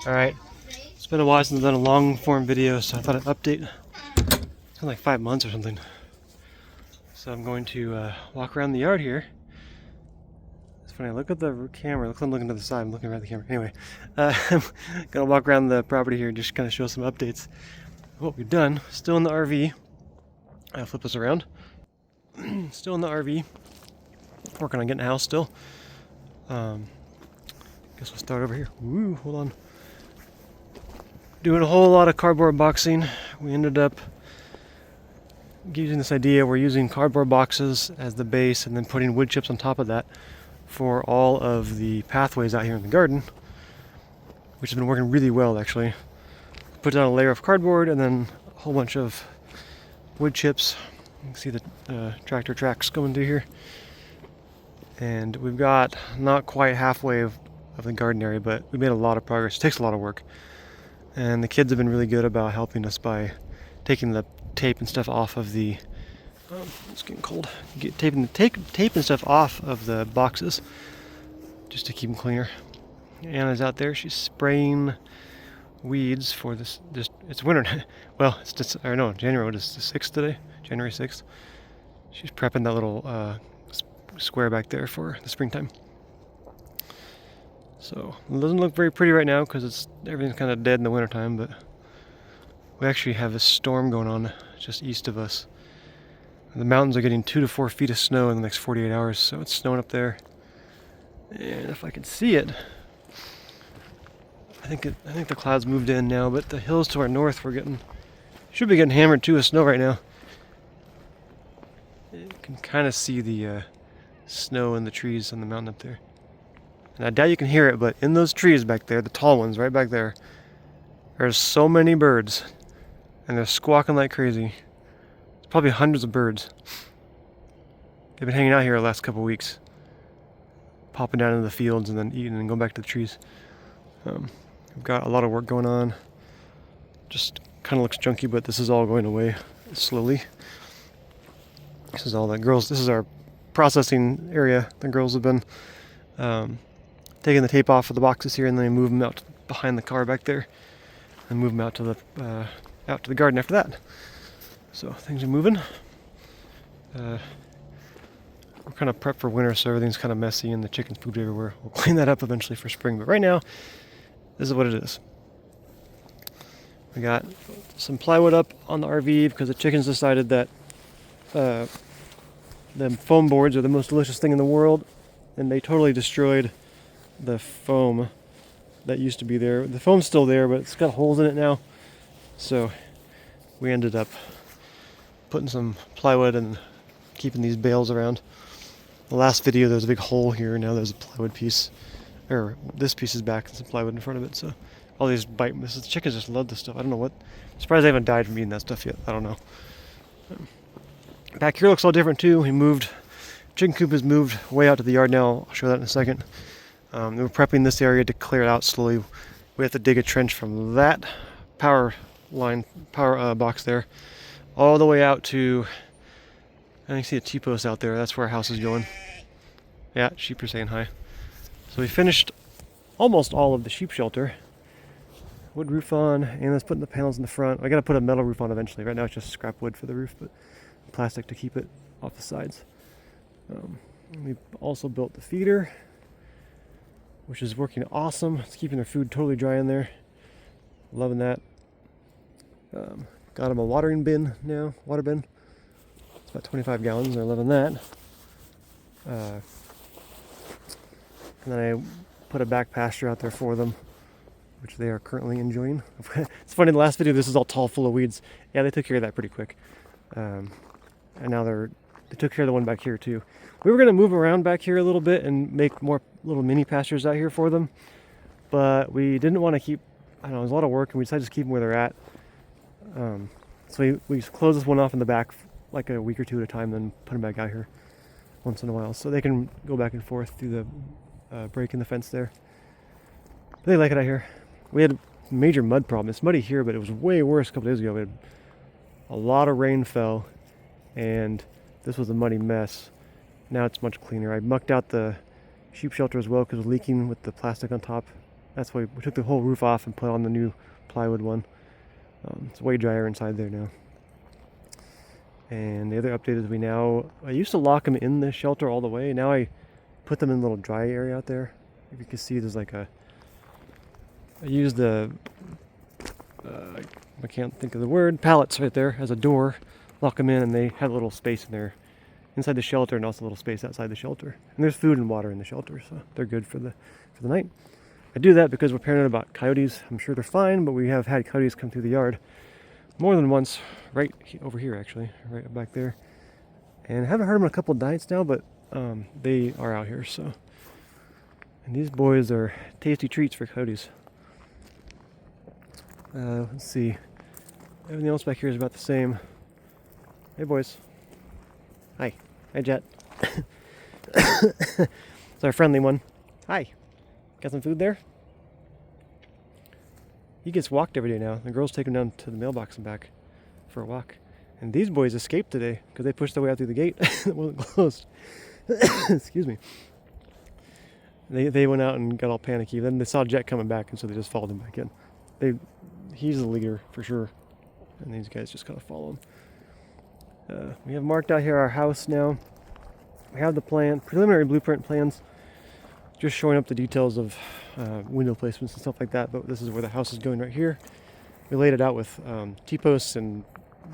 Alright, it's been a while since I've done a long form video, so I thought I'd update. It's been like 5 months or something. So I'm going to walk around the yard here. It's funny, I look at the camera, looks like I'm looking to the side, I'm looking around the camera. Anyway, I'm gonna walk around the property here and just kind of show some updates of what we've done. Still in the RV. I'll flip this around. Still in the RV. Working on getting a house still. Guess we'll start over here. Woo, hold on. Doing a whole lot of cardboard boxing. We ended up using this idea. We're using cardboard boxes as the base and then putting wood chips on top of that for all of the pathways out here in the garden, which has been working really well actually. Put down a layer of cardboard and then a whole bunch of wood chips. You can see the tractor tracks going through here. And we've got not quite halfway of the garden area, but we made a lot of progress. It takes a lot of work. And the kids have been really good about helping us by taking the tape and stuff off of the it's getting cold. Taping the tape and stuff off of the boxes just to keep them cleaner. Anna's out there. She's spraying weeds for this. Just it's winter. Well, it's just I don't know. January. What is the 6th today? January 6th. She's prepping that little square back there for the springtime. So it doesn't look very pretty right now because everything's kind of dead in the wintertime, but we actually have a storm going on just east of us. The mountains are getting 2 to 4 feet of snow in the next 48 hours, so it's snowing up there. And if I can see it, I think the clouds moved in now, but the hills to our north should be getting hammered too with snow right now. You can kind of see the snow in the trees on the mountain up there. And I doubt you can hear it, but in those trees back there, the tall ones right back there, there's so many birds, and they're squawking like crazy. There's probably hundreds of birds. They've been hanging out here the last couple weeks, popping down into the fields and then eating and going back to the trees. We've got a lot of work going on. Just kind of looks junky, but this is all going away slowly. This is all the girls. This is our processing area. The girls have been taking the tape off of the boxes here, and then they move them out behind the car back there, and move them out to the garden after that. So things are moving. We're kind of prepped for winter, so everything's kind of messy, and the chickens pooped everywhere. We'll clean that up eventually for spring, but right now, this is what it is. We got some plywood up on the RV because the chickens decided that the foam boards are the most delicious thing in the world, and they totally destroyed the foam that used to be there. The foam's still there, but it's got holes in it now. So we ended up putting some plywood and keeping these bales around. The last video there was a big hole here, now there's a plywood piece. Or this piece is back and some plywood in front of it, so all these the chickens just love this stuff. I don't know what. I'm surprised they haven't died from eating that stuff yet. I don't know. Back here looks all different too. Chicken coop has moved way out to the yard now. I'll show that in a second. We're prepping this area to clear it out slowly. We have to dig a trench from that power box there all the way out to, I can see a T-post out there. That's where our house is going. Yeah, sheep are saying hi. So we finished almost all of the sheep shelter. Wood roof on, and let's put the panels in the front. I gotta put a metal roof on eventually. Right now it's just scrap wood for the roof, but plastic to keep it off the sides. We also built the feeder, which is working awesome. It's keeping their food totally dry in there. Loving that. Got them a water bin now. It's about 25 gallons. They're loving that. And then I put a back pasture out there for them, which they are currently enjoying. It's funny, in the last video, this is all tall, full of weeds. Yeah, they took care of that pretty quick. And now they took care of the one back here too. We were going to move around back here a little bit and make more little mini pastures out here for them, but we didn't want to keep, I don't know, it was a lot of work, and we decided to just keep them where they're at. So we close this one off in the back like a week or two at a time, then put them back out here once in a while so they can go back and forth through the break in the fence there. But they like it out here. We had a major mud problem. It's muddy here, but it was way worse a couple days ago. We had a lot of rain fell, and this was a muddy mess. Now it's much cleaner. I mucked out the sheep shelter as well because it was leaking with the plastic on top. That's why we took the whole roof off and put on the new plywood one. It's way drier inside there now. And the other update is I used to lock them in the shelter all the way. Now I put them in a little dry area out there. If you can see, there's like I used the, I can't think of the word, pallets right there as a door. Lock them in, and they have a little space in there inside the shelter, and also a little space outside the shelter. And there's food and water in the shelter, so they're good for the night. I do that because we're paranoid about coyotes. I'm sure they're fine, but we have had coyotes come through the yard more than once, right over here actually, right back there. And I haven't heard them in a couple of nights now, but they are out here, so. And these boys are tasty treats for coyotes. Let's see. Everything else back here is about the same. Hey boys. Hi. Hi Jet. It's our friendly one. Hi. Got some food there? He gets walked every day now. The girls take him down to the mailbox and back for a walk. And these boys escaped today because they pushed their way out through the gate that wasn't closed. Excuse me. They went out and got all panicky. Then they saw Jet coming back, and so they just followed him back in. He's the leader for sure, and these guys just kind of follow him. We have marked out here our house now. We have the preliminary blueprint plans, just showing up the details of window placements and stuff like that. But this is where the house is going right here. We laid it out with T-posts and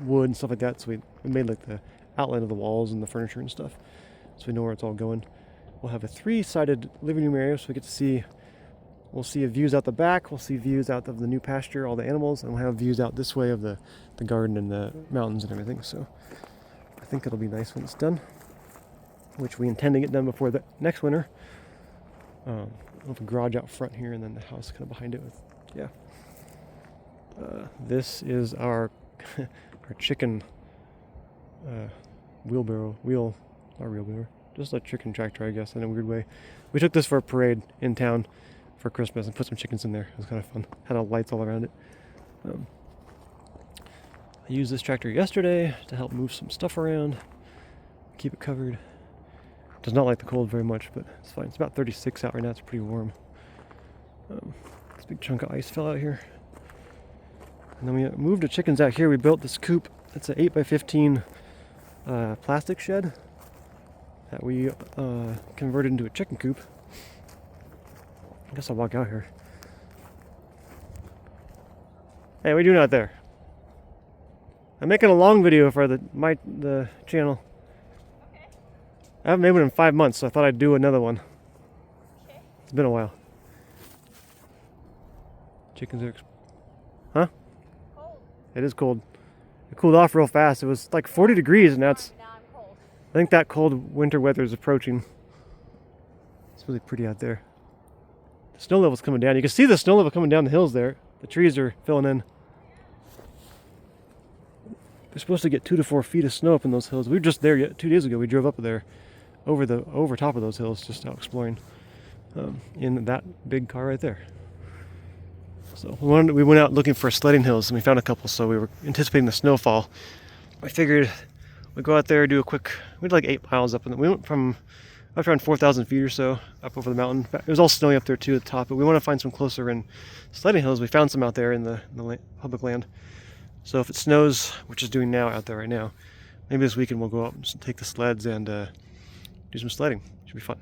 wood and stuff like that, so we made like the outline of the walls and the furniture and stuff, so we know where it's all going. We'll have a 3-sided living room area, so we get to see. We'll see views out the back. We'll see views out of the new pasture, all the animals, and we'll have views out this way of the garden and the mountains and everything. So I think it'll be nice when it's done, which we intend to get done before the next winter. We'll have a garage out front here, and then the house kind of behind it. This is our our chicken wheelbarrow. Just a chicken tractor, I guess, in a weird way. We took this for a parade in town for Christmas and put some chickens in there. It was kind of fun. Had all lights all around it. I used this tractor yesterday to help move some stuff around, keep it covered. Does not like the cold very much, but it's fine. It's about 36 out right now. It's pretty warm. This big chunk of ice fell out here. And then we moved the chickens out here. We built this coop. It's an 8x15 plastic shed that we converted into a chicken coop. I guess I'll walk out here. Hey, what are you doing out there? I'm making a long video for the channel. Okay. I haven't made one in 5 months, so I thought I'd do another one. Okay. It's been a while. Chickens are... Huh? Cold. It is cold. It cooled off real fast. It was like 40 degrees, and now I'm cold. I think that cold winter weather is approaching. It's really pretty out there. The snow level's coming down. You can see the snow level coming down the hills there. The trees are filling in. They're supposed to get 2 to 4 feet of snow up in those hills. We were just there 2 days ago. We drove up there, over top of those hills, just out exploring, in that big car right there. So we went out looking for sledding hills, and we found a couple. So we were anticipating the snowfall. I figured we'd go out there, do a quick. We did like 8 miles up, and we went from up around 4,000 feet or so up over the mountain. It was all snowy up there too at the top, but we want to find some closer in sledding hills. We found some out there in the public land. So if it snows, which is doing now out there right now, maybe this weekend we'll go out and take the sleds and do some sledding. Should be fun.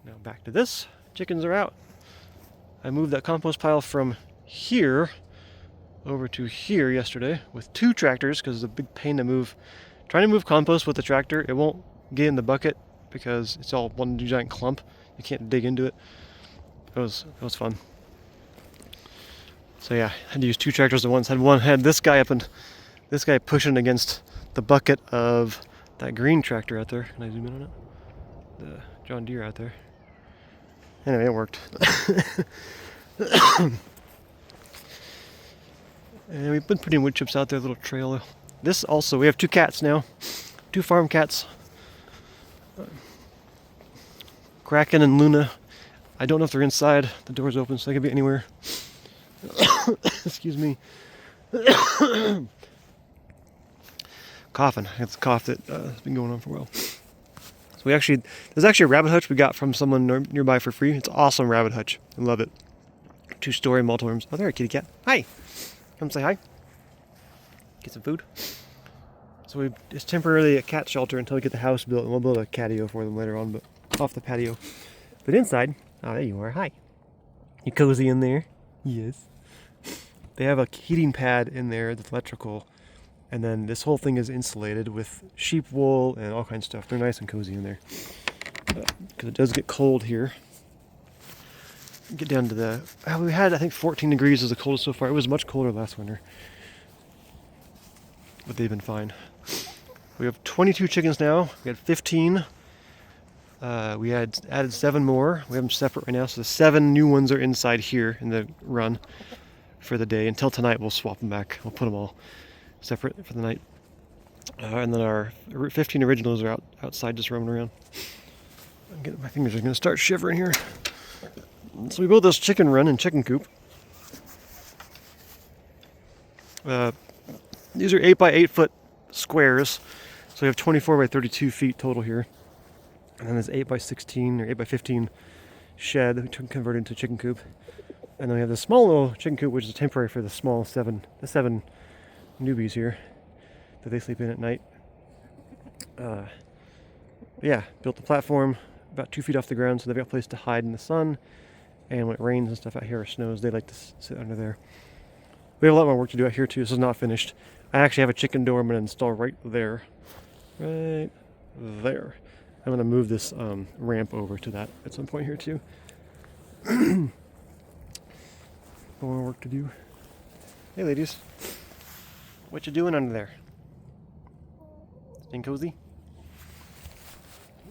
Now back to this. Chickens are out. I moved that compost pile from here over to here yesterday with 2 tractors because it's a big pain to move. Trying to move compost with the tractor, it won't get in the bucket because it's all one giant clump. You can't dig into it. It was fun. So yeah, I had to use 2 tractors at once. Had this guy pushing against the bucket of that green tractor out there. Can I zoom in on it? The John Deere out there. Anyway, it worked. And we've been putting wood chips out there, a little trail. This also, we have 2 cats now. 2 farm cats. Kraken and Luna. I don't know if they're inside. The door's open, so they could be anywhere. Excuse me. Coughing. It's a cough that has been going on for a while. So there's actually a rabbit hutch we got from someone nearby for free. It's awesome rabbit hutch. I love it. 2-story, multiple rooms. Oh, there, kitty cat. Hi. Come say hi. Get some food. So it's temporarily a cat shelter until we get the house built, and we'll build a catio for them later on, but off the patio. But inside, oh, there you are. Hi. You cozy in there? Yes. They have a heating pad in there that's electrical, and then this whole thing is insulated with sheep wool and all kinds of stuff. They're nice and cozy in there. Because it does get cold here. Get down to we had, I think, 14 degrees is the coldest so far. It was much colder last winter. But they've been fine. We have 22 chickens now. We had 15. We had added 7 more. We have them separate right now, so the 7 new ones are inside here in the run for the day. Until tonight, we'll swap them back. We'll put them all separate for the night. And then our 15 originals are outside just roaming around. My fingers are going to start shivering here. So we built this chicken run and chicken coop. These are 8 by 8 foot squares. So we have 24 by 32 feet total here. And then there's 8 by 16 or 8 by 15 shed that we converted into chicken coop. And then we have the small little chicken coop, which is temporary for the the 7 newbies here that they sleep in at night. Yeah, built the platform about 2 feet off the ground, so they've got a place to hide in the sun. And when it rains and stuff out here or snows, they like to sit under there. We have a lot more work to do out here too. This is not finished. I actually have a chicken door I'm going to install right there. Right there. I'm going to move this ramp over to that at some point here too. More work to do. Hey ladies. What you doing under there? Staying cozy?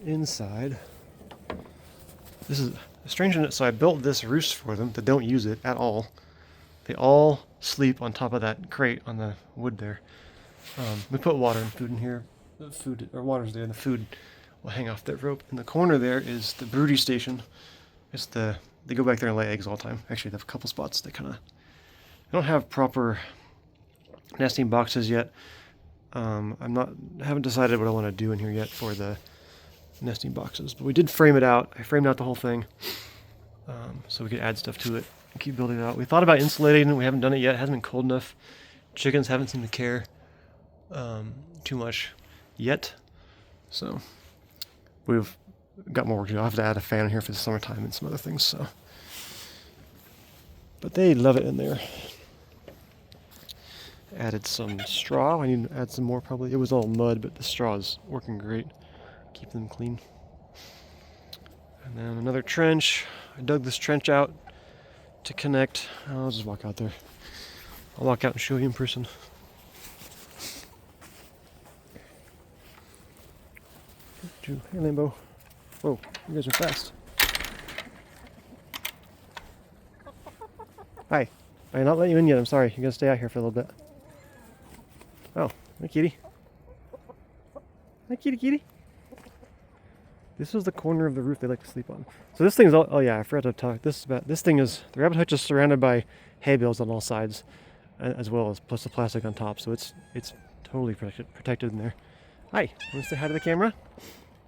Inside. This is strange. So I built this roost for them that don't use it at all. They all sleep on top of that crate on the wood there. We put water and food in here. The food, or water's there, and the food will hang off that rope. In the corner there is the broody station. They go back there and lay eggs all the time. Actually, they have a couple spots. They don't have proper nesting boxes yet. I haven't decided what I want to do in here yet for the nesting boxes, but we did frame it out. I framed out the whole thing so we could add stuff to it and keep building it out. We thought about insulating it. We haven't done it yet. It hasn't been cold enough. Chickens haven't seemed to care too much yet, so we've got more work to do. I'll have to add a fan in here for the summertime and some other things. So, but they love it in there. Added some straw. I need to add some more probably. It was all mud, but the straw is working great. Keep them clean. And then another trench. I dug this trench out to connect. I'll just walk out there. I'll walk out and show you in person. Hey, Lambo. Whoa, you guys are fast. Hi. I'm not letting you in yet. I'm sorry. You're going to stay out here for a little bit. Oh, hi, kitty. Hi, kitty, kitty. This is the corner of the roof they like to sleep on. So this thing is all, oh yeah, I forgot to talk. This thing is, the rabbit hutch is surrounded by hay bales on all sides, as well as plus the plastic on top. So it's totally protected in there. Hi, want to say hi to the camera?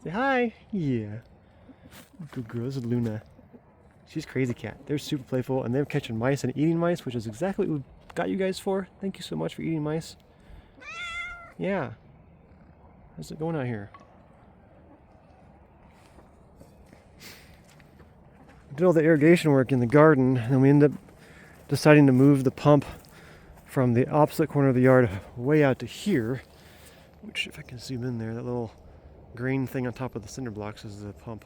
Say hi. Yeah. Good girl. This is Luna. She's crazy cat. They're super playful, and they're catching mice and eating mice, which is exactly what we got you guys for. Thank you so much for eating mice. Yeah. How's it going out here? Did all the irrigation work in the garden, and then we ended up deciding to move the pump from the opposite corner of the yard way out to here, which, if I can zoom in there, that little green thing on top of the cinder blocks is the pump.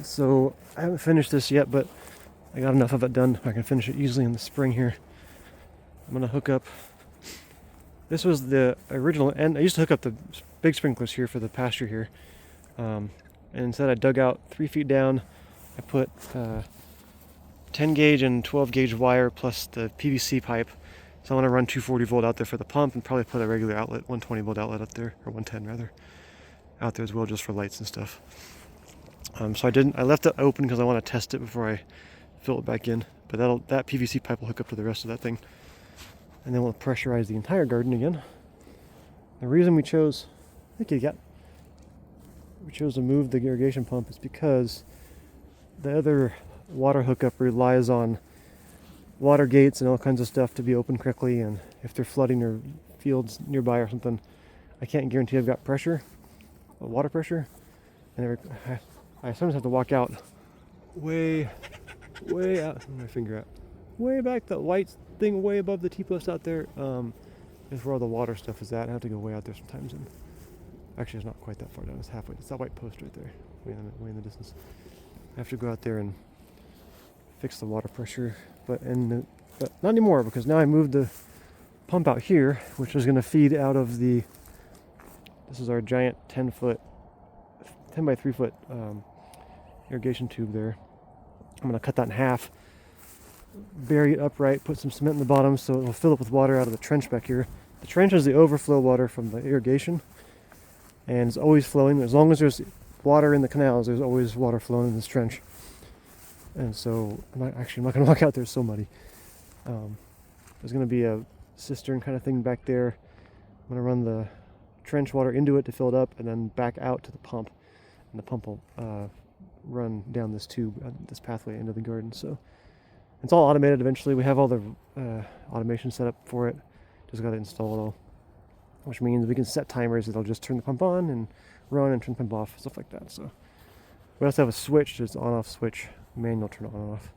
So I haven't finished this yet, but I got enough of it done. I can finish it easily in the spring here. I'm going to hook up. This was the original, and I used to hook up the big sprinklers here for the pasture here. And instead I dug out 3 feet down. I put 10 gauge and 12 gauge wire plus the PVC pipe. So I want to run 240 volt out there for the pump and probably put a regular outlet, 120 volt outlet up there, or 110 rather, out there as well, just for lights and stuff. So I left it open because I want to test it before I fill it back in. But that PVC pipe will hook up to the rest of that thing. And then we'll pressurize the entire garden again. The reason we chose, hey kitty cat, we chose to move the irrigation pump is because the other water hookup relies on water gates and all kinds of stuff to be open correctly, and if they're flooding or fields nearby or something, I can't guarantee I've got pressure, water pressure, and I sometimes have to walk out way out. Where's my finger at? Way back, the white thing way above the T-post out there is where all the water stuff is at. I have to go way out there sometimes, and actually it's not quite that far down. It's halfway. It's that white post right there, way in the distance. I have to go out there and fix the water pressure, but not anymore, because now I moved the pump out here, which is going to feed out of the. This is our giant 10 by 3 foot irrigation tube there. I'm going to cut that in half, bury it upright, put some cement in the bottom so it will fill up with water out of the trench back here. The trench is the overflow water from the irrigation, and it's always flowing. As long as there's water in the canals, there's always water flowing in this trench. And so I'm not going to walk out there, it's so muddy. There's going to be a cistern kind of thing back there. I'm going to run the trench water into it to fill it up, and then back out to the pump, and the pump will run down this tube, this pathway into the garden. So it's all automated eventually. We have all the automation set up for it. Just got to install it all, which means we can set timers that'll just turn the pump on and run and turn the pump off, stuff like that. So we also have a switch, just on-off switch, manual turn on and off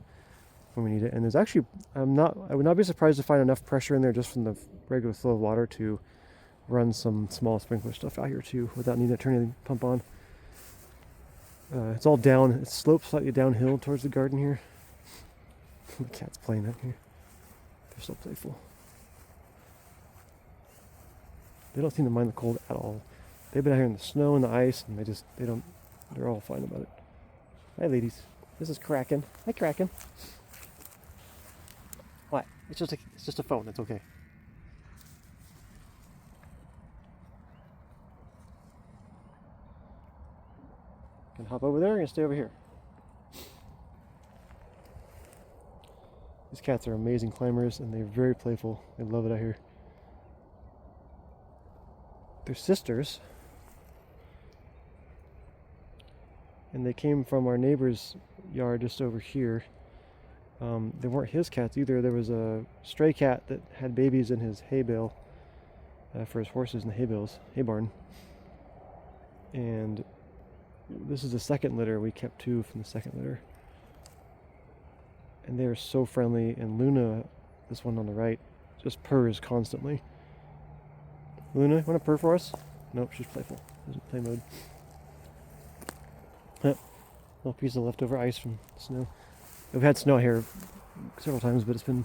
when we need it. And there's actually, I would not be surprised to find enough pressure in there just from the regular flow of water to run some small sprinkler stuff out here too, without needing to turn the pump on. It's all down. It slopes slightly downhill towards the garden here. The cat's playing out here. They're so playful. They don't seem to mind the cold at all. They've been out here in the snow and the ice, and they're all fine about it. Hi, ladies. This is Kraken. Hi, Kraken. What? It's just a phone. It's okay. Can hop over there and stay over here. These cats are amazing climbers, and they're very playful. They love it out here. They're sisters, and they came from our neighbor's yard just over here. They weren't his cats either. There was a stray cat that had babies in his hay bale for his horses in the hay barn, and this is the second litter. We kept 2 from the second litter, and they are so friendly. And Luna, this one on the right, just purrs constantly. Luna, want to purr for us? Nope, she's playful. Doesn't play mode. Little piece of leftover ice from snow. We've had snow here several times, but it's been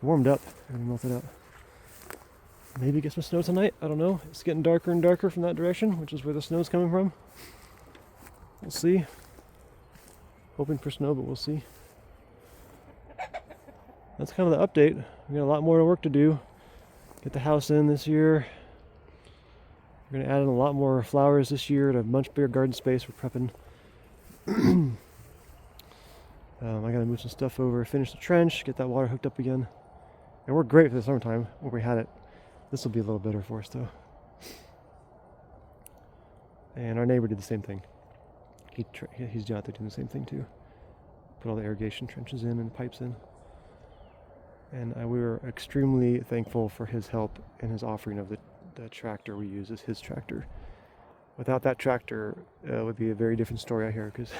warmed up and melted out. Maybe get some snow tonight. I don't know. It's getting darker and darker from that direction, which is where the snow's coming from. We'll see. Hoping for snow, but we'll see. That's kind of the update. We got a lot more work to do. Get the house in this year. We're going to add in a lot more flowers this year at a much bigger garden space. We're prepping. I got to move some stuff over, finish the trench, get that water hooked up again. And we're great for the summertime where we had it. This will be a little better for us though. And our neighbor did the same thing. He's out there doing the same thing too. Put all the irrigation trenches in and pipes in. And we were extremely thankful for his help and his offering of the tractor we use is his tractor. Without that tractor, it would be a very different story out here, because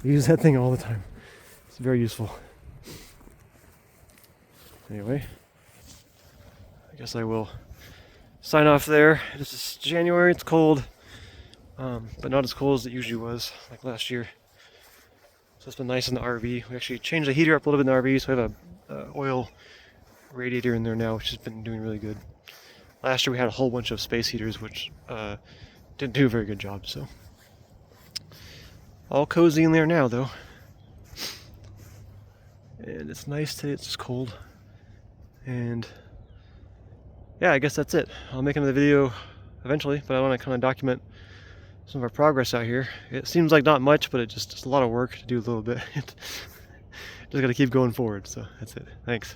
we use that thing all the time. It's very useful. Anyway, I guess I will sign off there. This is January, it's cold, but not as cold as it usually was, like last year. So it's been nice in the RV. We actually changed the heater up a little bit in the RV, so we have a oil radiator in there now, which has been doing really good. Last year we had a whole bunch of space heaters, which didn't do a very good job, so. All cozy in there now, though. And it's nice today, it's just cold. And yeah, I guess that's it. I'll make another video eventually, but I want to kind of document some of our progress out here. It seems like not much, but it's just a lot of work to do a little bit. Just got to keep going forward, so that's it. Thanks.